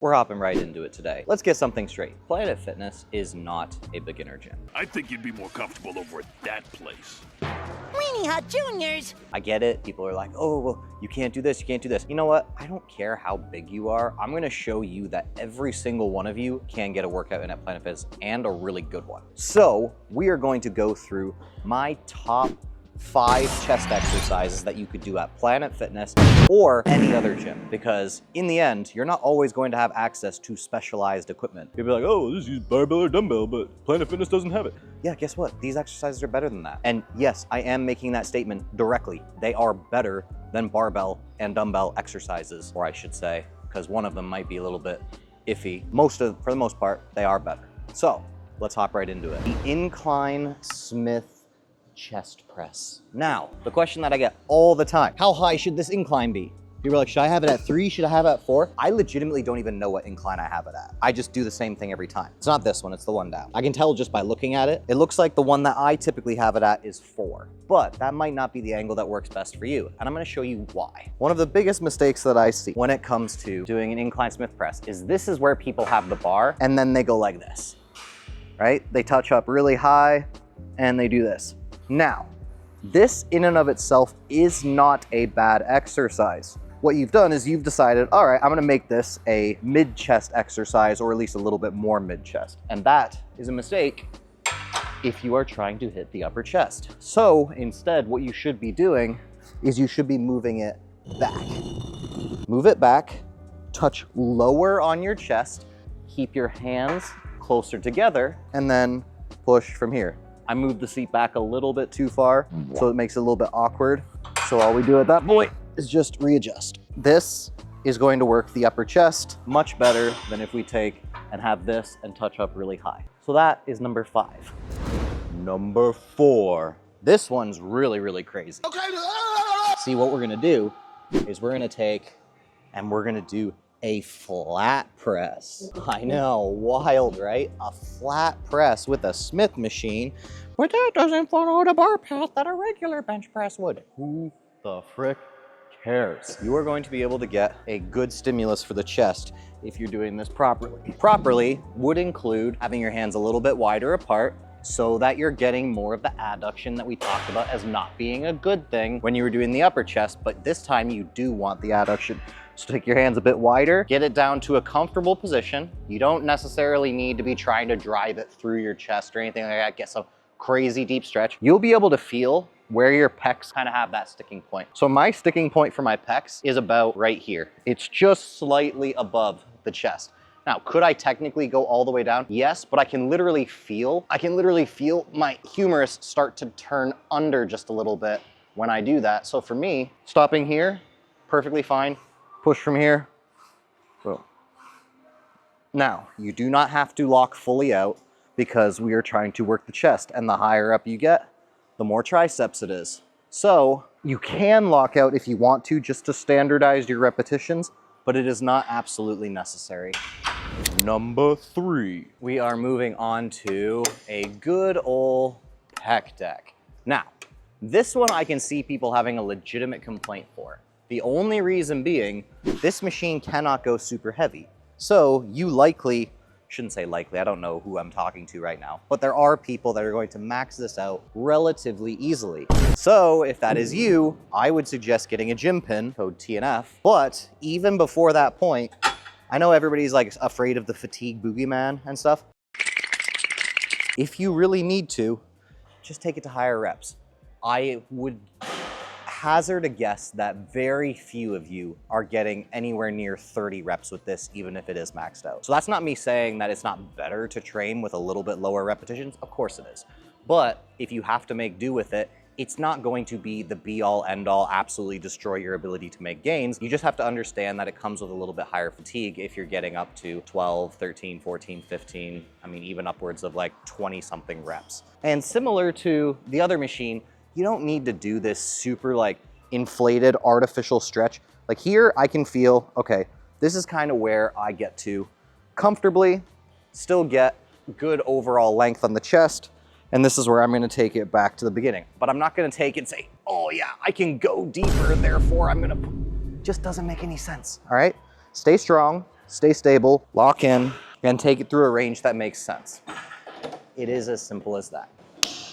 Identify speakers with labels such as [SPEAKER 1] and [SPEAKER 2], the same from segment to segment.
[SPEAKER 1] We're hopping right into it today. Let's get something straight. Planet Fitness is not a beginner gym.
[SPEAKER 2] I think you'd be more comfortable over at that place.
[SPEAKER 3] Weenie Hut Juniors!
[SPEAKER 1] I get it. People are like, oh, well, you can't do this, you can't do this. You know what? I don't care how big you are. I'm gonna show you that every single one of you can get a workout in at Planet Fitness, and a really good one. So we are going to go through my top 5 chest exercises that you could do at Planet Fitness or any other gym, because in the end, you're not always going to have access to specialized equipment. You'll be like, oh, this is barbell or dumbbell, but Planet Fitness doesn't have it. Yeah, guess what? These exercises are better than that. And yes, I am making that statement directly. They are better than barbell and dumbbell exercises, or I should say, because one of them might be a little bit iffy. For the most part, they are better. So let's hop right into it. The Incline Smith chest press. Now, the question that I get all the time, how high should this incline be? People are like, should I have it at 3? Should I have it at 4? I legitimately don't even know what incline I have it at. I just do the same thing every time. It's not this one, it's the one down. I can tell just by looking at it. It looks like the one that I typically have it at is 4, but that might not be the angle that works best for you. And I'm gonna show you why. One of the biggest mistakes that I see when it comes to doing an incline Smith press is this is where people have the bar and then they go like this, right? They touch up really high and they do this. Now, this in and of itself is not a bad exercise. What you've done is you've decided, all right, I'm gonna make this a mid-chest exercise, or at least a little bit more mid-chest. And that is a mistake if you are trying to hit the upper chest. So instead, what you should be doing is you should be moving it back. Move it back, touch lower on your chest, keep your hands closer together, and then push from here. I moved the seat back a little bit too far, so it makes it a little bit awkward. So all we do at that point is just readjust. This is going to work the upper chest much better than if we take and have this and touch up really high. So that is number 5. Number 4. This one's really, really crazy. Okay. See, what we're gonna do is we're gonna take and we're gonna do a flat press. I know, wild, right? A flat press with a Smith machine, but that doesn't follow the bar path that a regular bench press would. Who the frick cares? You are going to be able to get a good stimulus for the chest if you're doing this properly. Properly would include having your hands a little bit wider apart so that you're getting more of the adduction that we talked about as not being a good thing when you were doing the upper chest, but this time you do want the adduction. So take your hands a bit wider, get it down to a comfortable position. You don't necessarily need to be trying to drive it through your chest or anything like that, get some crazy deep stretch. You'll be able to feel where your pecs kind of have that sticking point. So my sticking point for my pecs is about right here. It's just slightly above the chest. Now, could I technically go all the way down? Yes, but I can literally feel my humerus start to turn under just a little bit when I do that. So for me, stopping here, perfectly fine. Push from here, boom. Now, you do not have to lock fully out because we are trying to work the chest, and the higher up you get, the more triceps it is. So you can lock out if you want to, just to standardize your repetitions, but it is not absolutely necessary. Number 3. We are moving on to a good old pec deck. Now, this one I can see people having a legitimate complaint for. The only reason being, this machine cannot go super heavy. So you shouldn't say likely, I don't know who I'm talking to right now, but there are people that are going to max this out relatively easily. So if that is you, I would suggest getting a gym pin, code TNF. But even before that point, I know everybody's like afraid of the fatigue boogeyman and stuff. If you really need to, just take it to higher reps. I would hazard a guess that very few of you are getting anywhere near 30 reps with this, even if it is maxed out. So that's not me saying that it's not better to train with a little bit lower repetitions. Of course it is. But if you have to make do with it, it's not going to be the be all end all, absolutely destroy your ability to make gains. You just have to understand that it comes with a little bit higher fatigue if you're getting up to 12, 13, 14, 15, I mean, even upwards of like 20 something reps. And similar to the other machine, you don't need to do this super like inflated artificial stretch. Like here I can feel, okay, this is kind of where I get to comfortably still get good overall length on the chest. And this is where I'm gonna take it back to the beginning. But I'm not gonna take it and say, oh yeah, I can go deeper, therefore I'm gonna, just doesn't make any sense, all right? Stay strong, stay stable, lock in, and take it through a range that makes sense. It is as simple as that.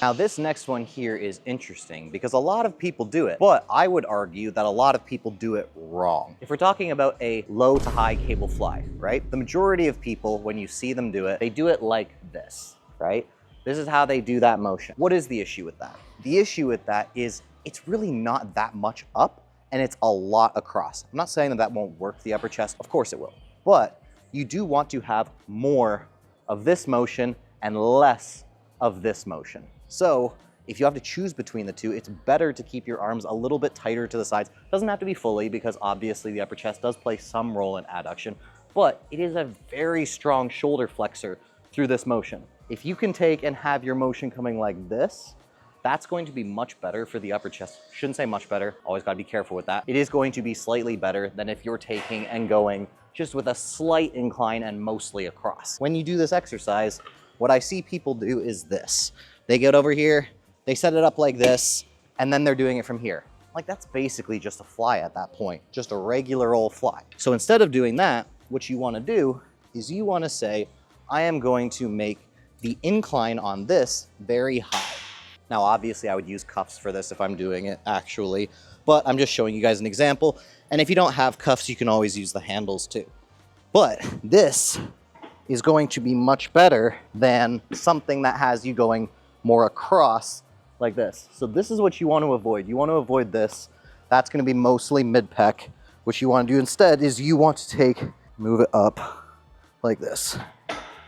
[SPEAKER 1] Now this next one here is interesting because a lot of people do it, but I would argue that a lot of people do it wrong. If we're talking about a low to high cable fly, right? The majority of people, when you see them do it, they do it like this, right? This is how they do that motion. What is the issue with that? The issue with that is it's really not that much up and it's a lot across. I'm not saying that that won't work the upper chest, of course it will, but you do want to have more of this motion and less of this motion. So if you have to choose between the two, it's better to keep your arms a little bit tighter to the sides. Doesn't have to be fully because obviously the upper chest does play some role in adduction, but it is a very strong shoulder flexor through this motion. If you can take and have your motion coming like this, that's going to be much better for the upper chest. Shouldn't say much better, always gotta be careful with that. It is going to be slightly better than if you're taking and going just with a slight incline and mostly across. When you do this exercise, what I see people do is this. They get over here, they set it up like this, and then they're doing it from here. Like that's basically just a fly at that point, just a regular old fly. So instead of doing that, what you wanna do is you wanna say, I am going to make the incline on this very high. Now, obviously I would use cuffs for this if I'm doing it actually, but I'm just showing you guys an example. And if you don't have cuffs, you can always use the handles too. But this is going to be much better than something that has you going more across like this. So this is what you want to avoid. You want to avoid this. That's going to be mostly mid-pec. What you want to do instead is you want to move it up like this.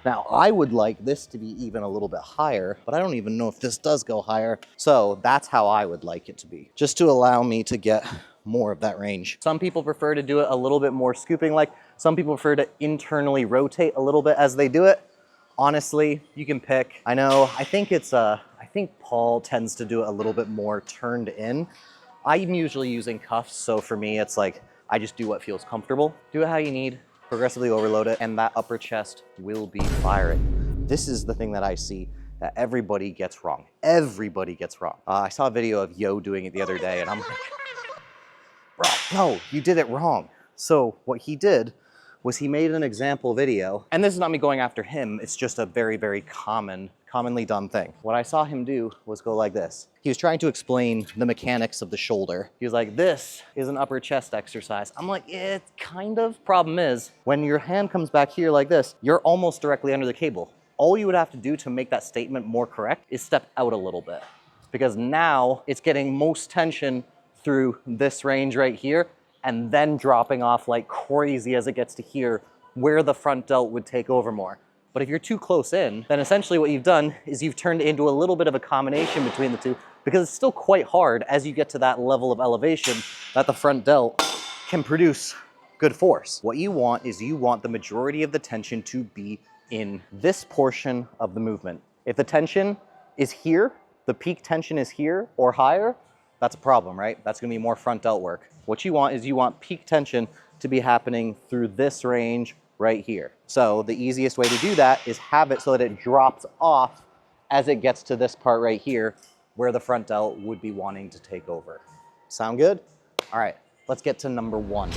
[SPEAKER 1] Now, I would like this to be even a little bit higher, but I don't even know if this does go higher. So that's how I would like it to be, just to allow me to get more of that range. Some people prefer to do it a little bit more scooping like. Some people prefer to internally rotate a little bit as they do it. Honestly, you can pick. I know, I think Paul tends to do it a little bit more turned in. I'm usually using cuffs, so for me, it's like, I just do what feels comfortable. Do it how you need, progressively overload it, and that upper chest will be firing. This is the thing that I see that everybody gets wrong. Everybody gets wrong. I saw a video of Yo doing it the other day, and I'm like, bro, no, you did it wrong. So what he did was he made an example video, and this is not me going after him, it's just a very, very commonly done thing. What I saw him do was go like this. He was trying to explain the mechanics of the shoulder. He was like, this is an upper chest exercise. I'm like, it's kind of. Problem is, when your hand comes back here like this, you're almost directly under the cable. All you would have to do to make that statement more correct is step out a little bit, because now it's getting most tension through this range right here, and then dropping off like crazy as it gets to here, where the front delt would take over more. But if you're too close in, then essentially what you've done is you've turned it into a little bit of a combination between the two, because it's still quite hard as you get to that level of elevation that the front delt can produce good force. What you want is you want the majority of the tension to be in this portion of the movement. If the tension is here, the peak tension is here or higher, that's a problem, right? That's gonna be more front delt work. What you want is you want peak tension to be happening through this range right here. So the easiest way to do that is have it so that it drops off as it gets to this part right here where the front delt would be wanting to take over. Sound good? All right, let's get to number one.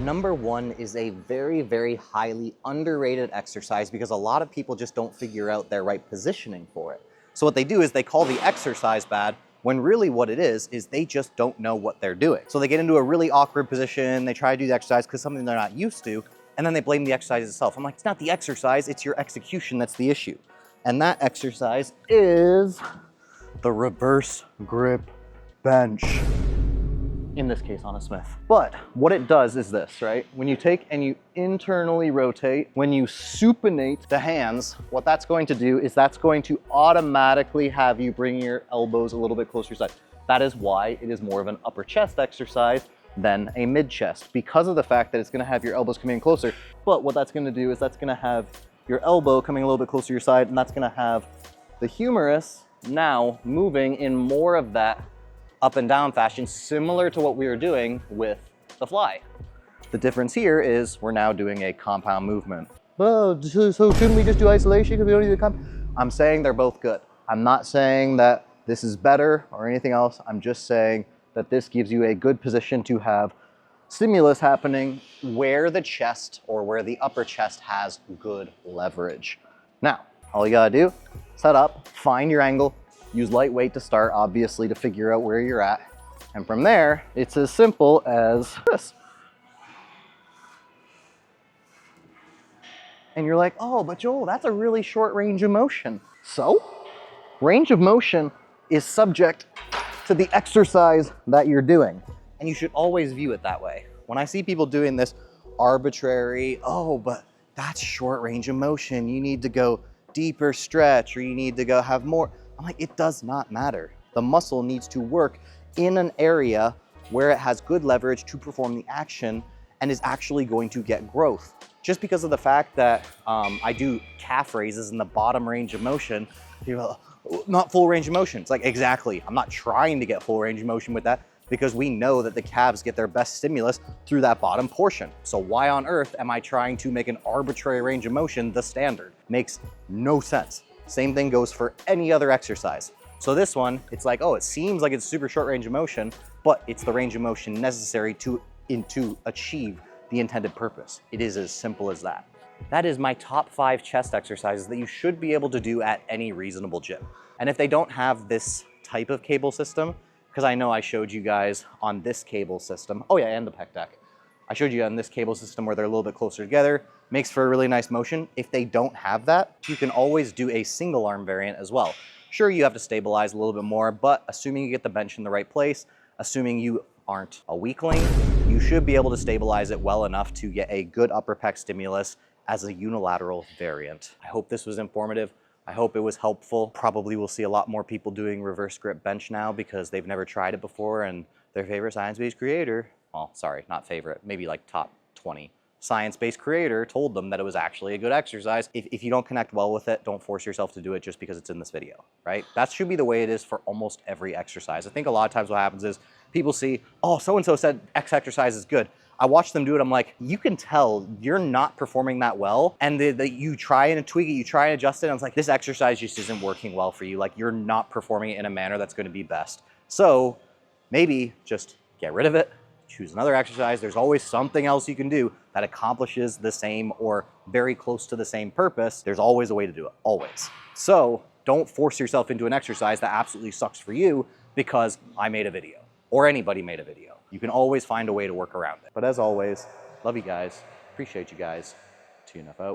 [SPEAKER 1] Number one is a very, very highly underrated exercise because a lot of people just don't figure out their right positioning for it. So what they do is they call the exercise bad, when really what it is they just don't know what they're doing. So they get into a really awkward position, they try to do the exercise because something they're not used to, and then they blame the exercise itself. I'm like, it's not the exercise, it's your execution that's the issue. And that exercise is the reverse grip bench. In this case on a Smith. But what it does is this, right? When you take and you internally rotate, when you supinate the hands, what that's going to do is that's going to automatically have you bring your elbows a little bit closer to your side. That is why it is more of an upper chest exercise than a mid chest, because of the fact that it's gonna have your elbows coming in closer. But what that's gonna do is that's gonna have your elbow coming a little bit closer to your side, and that's gonna have the humerus now moving in more of that up and down fashion, similar to what we were doing with the fly. The difference here is we're now doing a compound movement. Oh, so shouldn't we just do isolation because we don't need the compound? I'm saying they're both good. I'm not saying that this is better or anything else. I'm just saying that this gives you a good position to have stimulus happening where the chest or where the upper chest has good leverage. Now, all you gotta do, set up, find your angle, use light weight to start, obviously, to figure out where you're at. And from there, it's as simple as this. And you're like, oh, but Joel, that's a really short range of motion. So, range of motion is subject to the exercise that you're doing. And you should always view it that way. When I see people doing this arbitrary, oh, but that's short range of motion, you need to go deeper stretch, or you need to go have more. I'm like, it does not matter. The muscle needs to work in an area where it has good leverage to perform the action and is actually going to get growth. Just because of the fact that I do calf raises in the bottom range of motion, people are, not full range of motion. It's like, exactly, I'm not trying to get full range of motion with that, because we know that the calves get their best stimulus through that bottom portion. So why on earth am I trying to make an arbitrary range of motion the standard? Makes no sense. Same thing goes for any other exercise. So this one, it's like, oh, it seems like it's super short range of motion, but it's the range of motion necessary to achieve the intended purpose. It is as simple as that. That is my top 5 chest exercises that you should be able to do at any reasonable gym. And if they don't have this type of cable system, because I know I showed you guys on this cable system, oh yeah, and the pec deck. I showed you on this cable system where they're a little bit closer together, makes for a really nice motion. If they don't have that, you can always do a single arm variant as well. Sure, you have to stabilize a little bit more, but assuming you get the bench in the right place, assuming you aren't a weakling, you should be able to stabilize it well enough to get a good upper pec stimulus as a unilateral variant. I hope this was informative. I hope it was helpful. Probably we'll see a lot more people doing reverse grip bench now because they've never tried it before, and their favorite science-based creator, well, sorry, not favorite, maybe like top 20 science-based creator told them that it was actually a good exercise. If you don't connect well with it, don't force yourself to do it just because it's in this video, right? That should be the way it is for almost every exercise. I think a lot of times what happens is people see, oh, so-and-so said X exercise is good. I watch them do it, I'm like, you can tell you're not performing that well, and you try and tweak it, you try and adjust it, and it's like, this exercise just isn't working well for you. Like, you're not performing it in a manner that's gonna be best. So maybe just get rid of it, choose another exercise. There's always something else you can do that accomplishes the same or very close to the same purpose. There's always a way to do it, always. So don't force yourself into an exercise that absolutely sucks for you because I made a video or anybody made a video. You can always find a way to work around it. But as always, love you guys, appreciate you guys, tune enough out.